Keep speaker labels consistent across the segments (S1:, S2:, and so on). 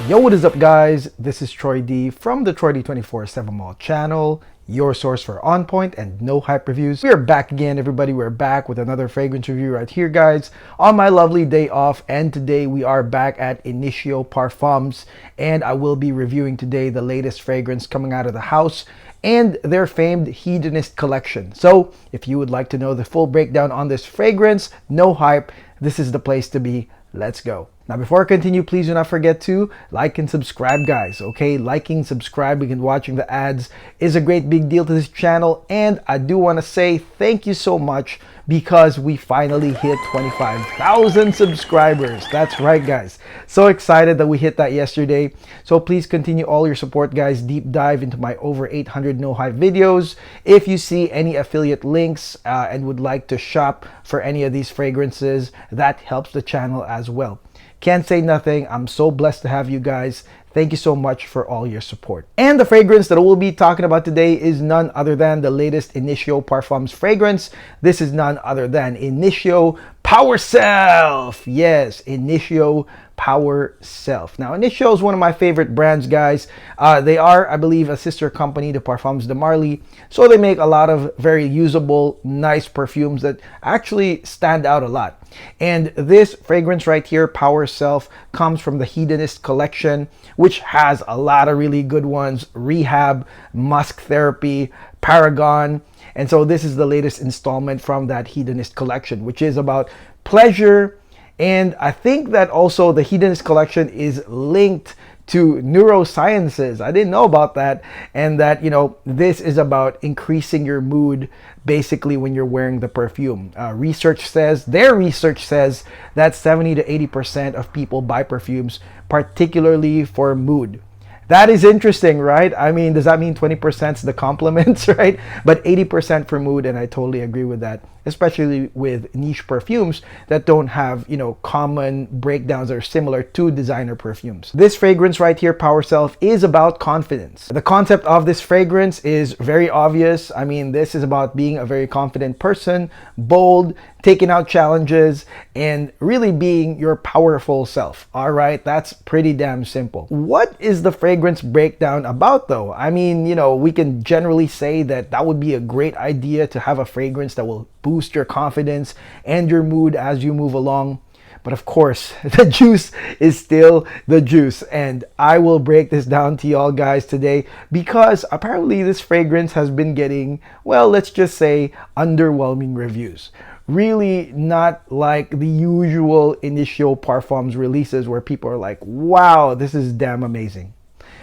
S1: Yo, what is up guys? This is Troy D from the Troy D 24/7 Mall channel, your source for on point and no hype reviews. We are back again, everybody. We're back with another fragrance review right here, guys, on my lovely day off. And today we are back at Initio Parfums, and I will be reviewing today the latest fragrance coming out of the house and their famed Hedonist Collection. So if you would like to know the full breakdown on this fragrance, no hype, this is the place to be. Let's go. Now, before I continue, please do not forget to like and subscribe, guys. Okay, liking, subscribing, and watching the ads is a great big deal to this channel. And I do want to say thank you so much because we finally hit 25,000 subscribers. That's right, guys. So excited that we hit that yesterday. So please continue all your support, guys. Deep dive into my over 800 no hype videos. If you see any affiliate links and would like to shop for any of these fragrances, that helps the channel as well. Can't say nothing. I'm so blessed to have you guys. Thank you so much for all your support. And the fragrance that we'll be talking about today is none other than the latest Initio Parfums fragrance. This is none other than Initio Power Self. Yes, Initio Power Self. Now, Initio is one of my favorite brands, guys. They are, I believe, a sister company to Parfums de Marly. So they make a lot of very usable, nice perfumes that actually stand out a lot. And this fragrance right here, Power Self, comes from the Hedonist Collection, which has a lot of really good ones: Rehab, Musk Therapy, Paragon. And so this is the latest installment from that Hedonist Collection, which is about pleasure. And I think that also the Hedonist Collection is linked to neurosciences. I didn't know about that. And that, you know, this is about increasing your mood basically when you're wearing the perfume. Their research says that 70 to 80% of people buy perfumes particularly for mood. That is interesting, right? I mean, does that mean 20% is the compliments, right? But 80% for mood, and I totally agree with that, especially with niche perfumes that don't have, you know, common breakdowns that are similar to designer perfumes. This fragrance right here, Power Self, is about confidence. The concept of this fragrance is very obvious. I mean, this is about being a very confident person, bold, taking out challenges, and really being your powerful self. All right, that's pretty damn simple. What is the fragrance breakdown about, though? I mean, you know, we can generally say that that would be a great idea to have a fragrance that will boost your confidence and your mood as you move along. But of course, the juice is still the juice. And I will break this down to y'all guys today because apparently this fragrance has been getting, well, let's just say underwhelming reviews. Really not like the usual Initio Parfums releases where people are like, wow, this is damn amazing.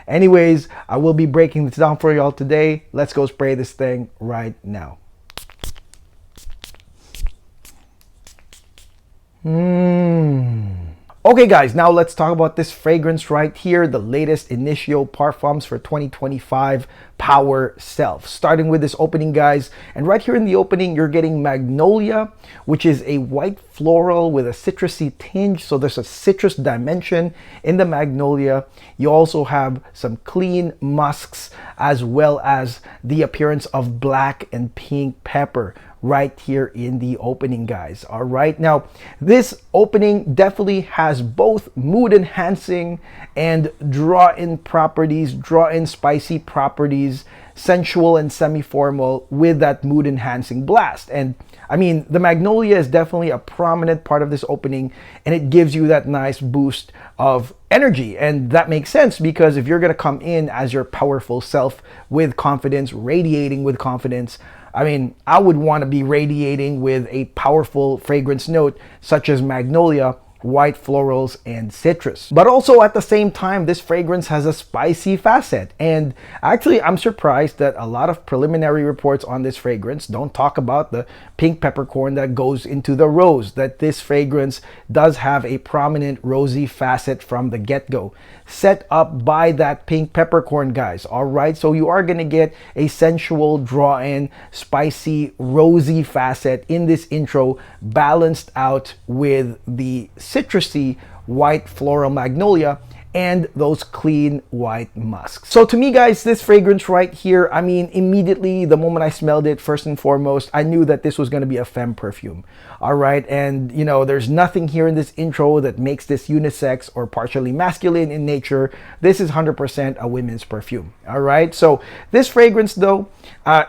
S1: Anyways, I will be breaking this down for y'all today. Let's go spray this thing right now. Okay guys, now let's talk about this fragrance right here, the latest Initio Parfums for 2025, Power Self. Starting with this opening, guys, and right here in the opening, you're getting Magnolia, which is a white floral with a citrusy tinge. So there's a citrus dimension in the Magnolia. You also have some clean musks as well as the appearance of black and pink pepper right here in the opening, guys. All right, now this opening definitely has both mood enhancing and draw-in properties, draw-in spicy properties, sensual and semi-formal with that mood enhancing blast. And I mean, the Magnolia is definitely a prominent part of this opening, and it gives you that nice boost of energy. And that makes sense because if you're going to come in as your powerful self with confidence, radiating with confidence, I mean, I would want to be radiating with a powerful fragrance note such as Magnolia, white florals, and citrus. But also at the same time, this fragrance has a spicy facet. And actually, I'm surprised that a lot of preliminary reports on this fragrance don't talk about the pink peppercorn that goes into the rose, that this fragrance does have a prominent rosy facet from the get-go, set up by that pink peppercorn, guys. All right, so you are going to get a sensual draw-in, spicy, rosy facet in this intro, balanced out with the citrusy white floral Magnolia and those clean white musks. So to me, guys, this fragrance right here, I mean, immediately the moment I smelled it, first and foremost, I knew that this was going to be a femme perfume. All right, and you know, there's nothing here in this intro that makes this unisex or partially masculine in nature. This is 100% a women's perfume. All right, so this fragrance though,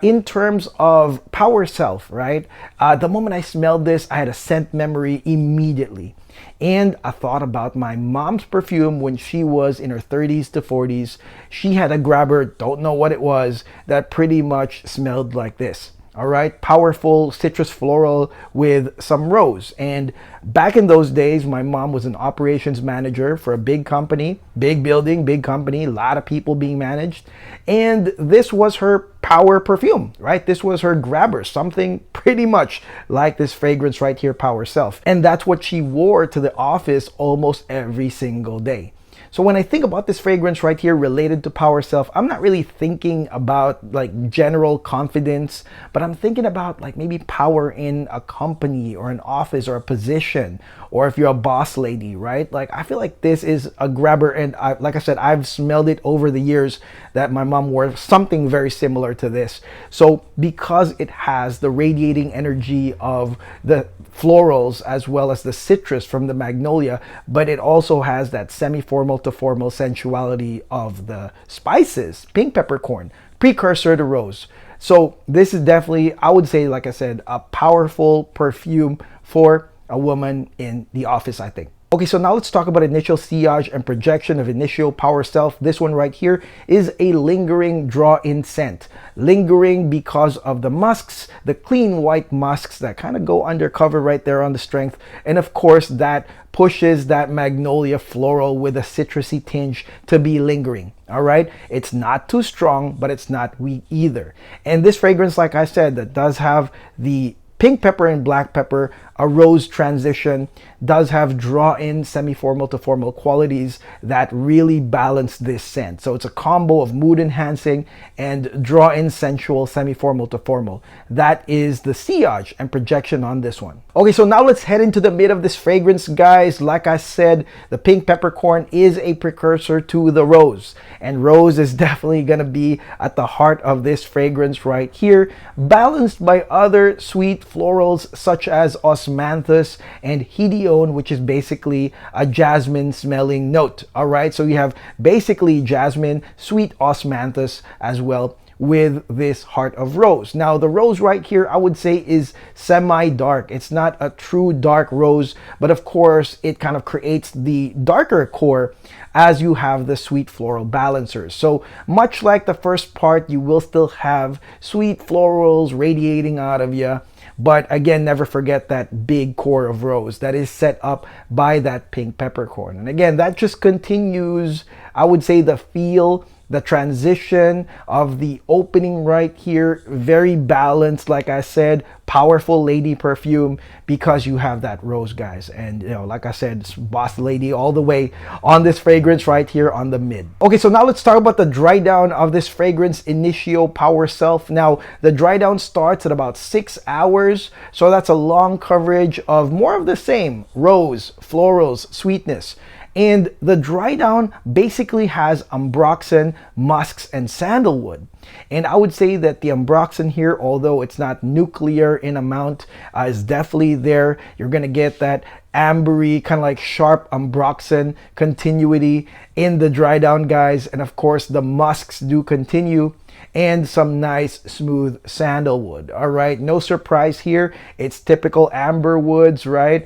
S1: in terms of Power Self, right, the moment I smelled this, I had a scent memory immediately. And I thought about my mom's perfume when she was in her 30s to 40s. She had a grabber, don't know what it was, that pretty much smelled like this. All right, powerful citrus floral with some rose. And back in those days, my mom was an operations manager for a big company, big building, big company, a lot of people being managed. And this was her power perfume, right? This was her grabber, something pretty much like this fragrance right here, Power Self. And that's what she wore to the office almost every single day. So when I think about this fragrance right here related to Power Self, I'm not really thinking about like general confidence, but I'm thinking about like maybe power in a company or an office or a position, or if you're a boss lady, right? Like I feel like this is a grabber, and like I said, I've smelled it over the years that my mom wore something very similar to this. So because it has the radiating energy of the florals as well as the citrus from the magnolia, but it also has that semi-formal to formal sensuality of the spices, pink peppercorn, precursor to rose. So this is definitely, I would say, like I said, a powerful perfume for a woman in the office, I think. Okay, so now let's talk about initial sillage and projection of Initio Power Self. This one right here is a lingering draw-in scent. Lingering because of the musks, the clean white musks that kind of go undercover right there on the strength. And of course, that pushes that magnolia floral with a citrusy tinge to be lingering. All right, it's not too strong, but it's not weak either. And this fragrance, like I said, that does have the pink pepper and black pepper, a rose transition, does have draw-in semi-formal to formal qualities that really balance this scent. So it's a combo of mood enhancing and draw-in sensual semi-formal to formal. That is the sillage and projection on this one. Okay, so now let's head into the mid of this fragrance, guys. Like I said, the pink peppercorn is a precursor to the rose, and rose is definitely gonna be at the heart of this fragrance right here, balanced by other sweet florals such as osmanthus and Hedonist, which is basically a jasmine smelling note. All right, so you have basically jasmine, sweet osmanthus as well with this heart of rose. Now the rose right here, I would say, is semi-dark. It's not a true dark rose, but of course it kind of creates the darker core as you have the sweet floral balancers. So much like the first part, you will still have sweet florals radiating out of you. But again, never forget that big core of rose that is set up by that pink peppercorn. And again, that just continues, I would say, the feel, the transition of the opening right here. Very balanced, like I said, powerful lady perfume because you have that rose, guys. And you know, like I said, it's boss lady all the way on this fragrance right here on the mid. Okay, so now let's talk about the dry down of this fragrance, Initio Power Self. Now the dry down starts at about 6 hours, so that's a long coverage of more of the same: rose, florals, sweetness. And the dry down basically has ambroxan, musks, and sandalwood. And I would say that the ambroxan here, although it's not nuclear in amount, is definitely there. You're gonna get that ambery, kind of like sharp ambroxan continuity in the dry down, guys. And of course, the musks do continue, and some nice smooth sandalwood. All right, no surprise here. It's typical amber woods, right?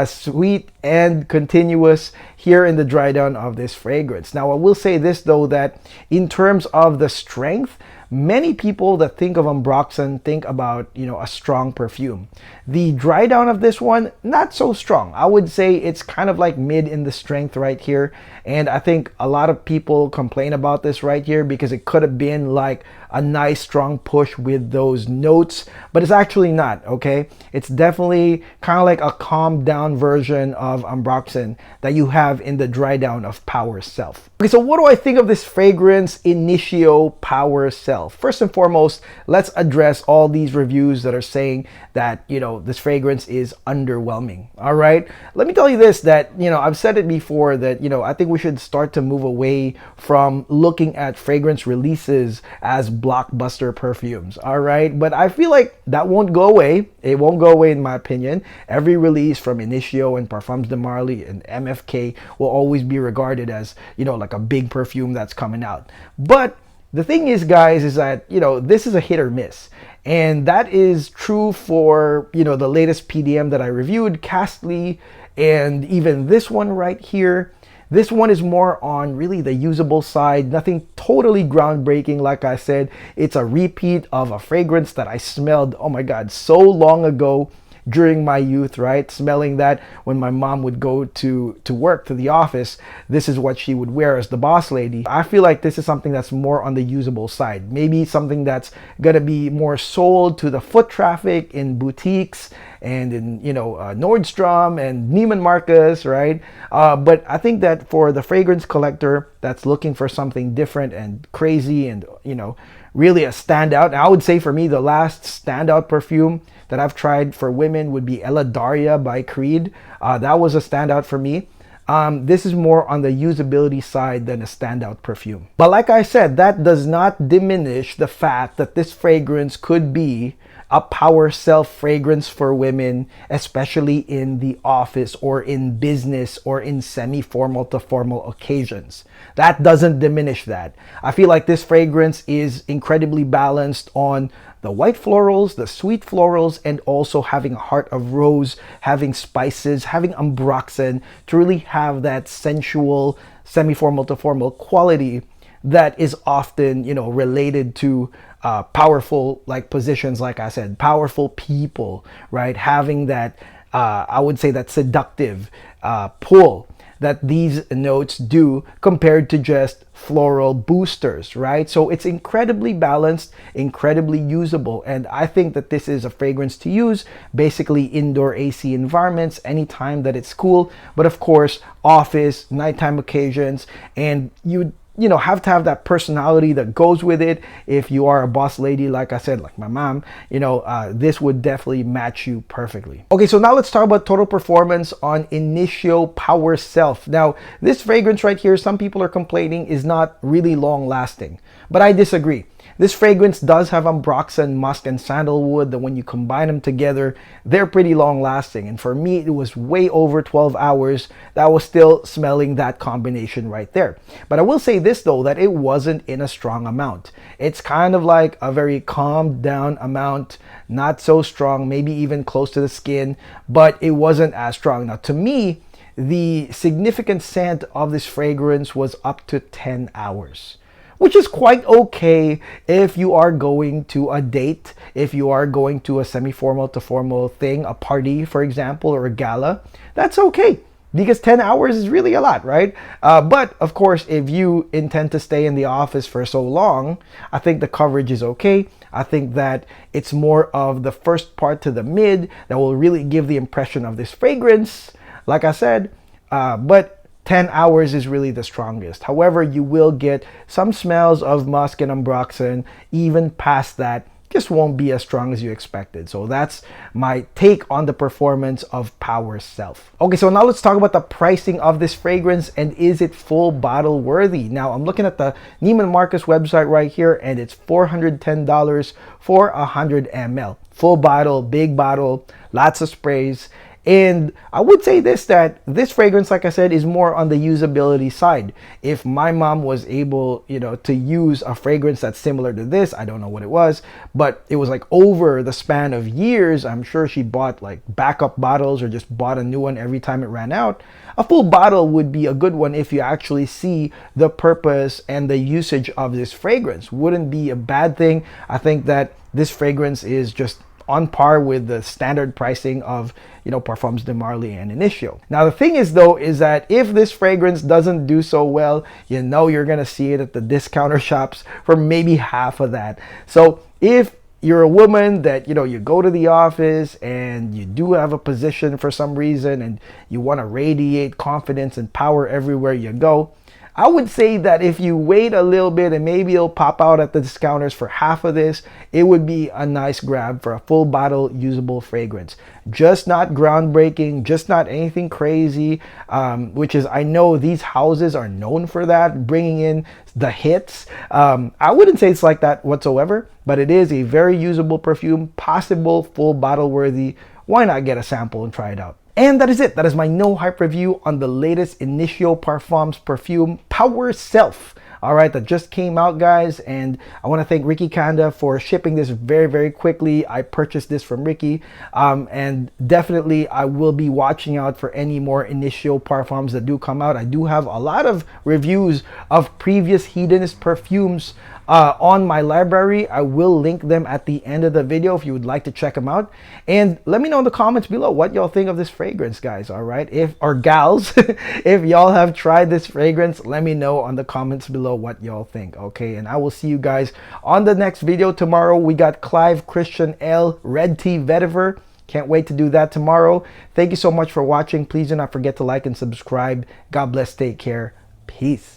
S1: Sweet and continuous here in the dry down of this fragrance. Now, I will say this though, that in terms of the strength, many people that think of ambroxan think about, you know, a strong perfume. The dry down of this one, not so strong. I would say it's kind of like mid in the strength right here. And I think a lot of people complain about this right here because it could have been like a nice strong push with those notes, but it's actually not, okay? It's definitely kind of like a calmed down version of ambroxan that you have in the dry down of Power Self. Okay, so what do I think of this fragrance, Initio Power Self? Self. First and foremost, let's address all these reviews that are saying that, this fragrance is underwhelming. All right. Let me tell you this, that, I've said it before that, I think we should start to move away from looking at fragrance releases as blockbuster perfumes. All right. But I feel like that won't go away. It won't go away in my opinion. Every release from Initio and Parfums de Marly and MFK will always be regarded as, like a big perfume that's coming out. But the thing is, guys, is that, this is a hit or miss. And that is true for, the latest PDM that I reviewed, Castly, and even this one right here. This one is more on really the usable side, nothing totally groundbreaking. Like I said, it's a repeat of a fragrance that I smelled, oh my God, so long ago during my youth, right? Smelling that when my mom would go to work, to the office, this is what she would wear as the boss lady. I feel like this is something that's more on the usable side. Maybe something that's gonna be more sold to the foot traffic in boutiques and in, Nordstrom and Neiman Marcus, right? But I think that for the fragrance collector that's looking for something different and crazy and, really a standout, I would say for me, the last standout perfume that I've tried for women would be Ella Daria by Creed. That was a standout for me. This is more on the usability side than a standout perfume. But like I said, that does not diminish the fact that this fragrance could be a Power Self fragrance for women, especially in the office or in business or in semi-formal to formal occasions. That doesn't diminish that. I feel like this fragrance is incredibly balanced on the white florals, the sweet florals, and also having a heart of rose, having spices, having ambroxan to really have that sensual, semi-formal to formal quality that is often, related to powerful positions, like I said, powerful people, right? Having that, I would say that seductive pull that these notes do compared to just floral boosters, right? So it's incredibly balanced, incredibly usable. And I think that this is a fragrance to use basically indoor AC environments, anytime that it's cool, but of course, office, nighttime occasions, and you have to have that personality that goes with it. If you are a boss lady, like I said, like my mom, this would definitely match you perfectly. Okay, so now let's talk about total performance on Initio Power Self. Now, this fragrance right here, some people are complaining is not really long lasting, but I disagree. This fragrance does have ambroxan, musk, and sandalwood that when you combine them together, they're pretty long lasting. And for me, it was way over 12 hours that I was still smelling that combination right there. But I will say this though, that it wasn't in a strong amount. It's kind of like a very calmed down amount, not so strong, maybe even close to the skin, but it wasn't as strong. Now to me, the significant scent of this fragrance was up to 10 hours. Which is quite okay if you are going to a date, if you are going to a semi-formal to formal thing, a party, for example, or a gala. That's okay, because 10 hours is really a lot, right? But of course, if you intend to stay in the office for so long, I think the coverage is okay. I think that it's more of the first part to the mid that will really give the impression of this fragrance, like I said, but 10 hours is really the strongest. However, you will get some smells of musk and ambroxan. Even past that, just won't be as strong as you expected. So that's my take on the performance of Power Self. Okay, so now let's talk about the pricing of this fragrance and is it full bottle worthy? Now I'm looking at the Neiman Marcus website right here and it's $410 for 100 ml. Full bottle, big bottle, lots of sprays. And I would say this, that this fragrance, like I said, is more on the usability side. If my mom was able, to use a fragrance that's similar to this, I don't know what it was, but it was like over the span of years, I'm sure she bought like backup bottles or just bought a new one every time it ran out. A full bottle would be a good one if you actually see the purpose and the usage of this fragrance. Wouldn't be a bad thing. I think that this fragrance is just on par with the standard pricing of, Parfums de Marly and Initio. Now, the thing is though, is that if this fragrance doesn't do so well, you're gonna see it at the discounter shops for maybe half of that. So if you're a woman that, you go to the office and you do have a position for some reason and you want to radiate confidence and power everywhere you go, I would say that if you wait a little bit and maybe it'll pop out at the discounters for half of this, it would be a nice grab for a full bottle usable fragrance. Just not groundbreaking, just not anything crazy, which is, I know these houses are known for that, bringing in the hits. I wouldn't say it's like that whatsoever, but it is a very usable perfume, possible full bottle worthy. Why not get a sample and try it out? And that is it. That is my no hype review on the latest Initio Parfums Perfume Power Self. All right, that just came out, guys, and I want to thank Ricky Kanda for shipping this very, very quickly. I purchased this from Ricky, and definitely I will be watching out for any more Initio Parfums that do come out. I do have a lot of reviews of previous Hedonist perfumes on my library. I will link them at the end of the video if you would like to check them out. And let me know in the comments below what y'all think of this fragrance, guys. All right, or gals, if y'all have tried this fragrance, let me know on the comments below what y'all think. Okay, and I will see you guys on the next video tomorrow. We got Clive Christian L Red Tea Vetiver. Can't wait to do that tomorrow. Thank you so much for watching. Please do not forget to like and subscribe. God bless. Take care. Peace.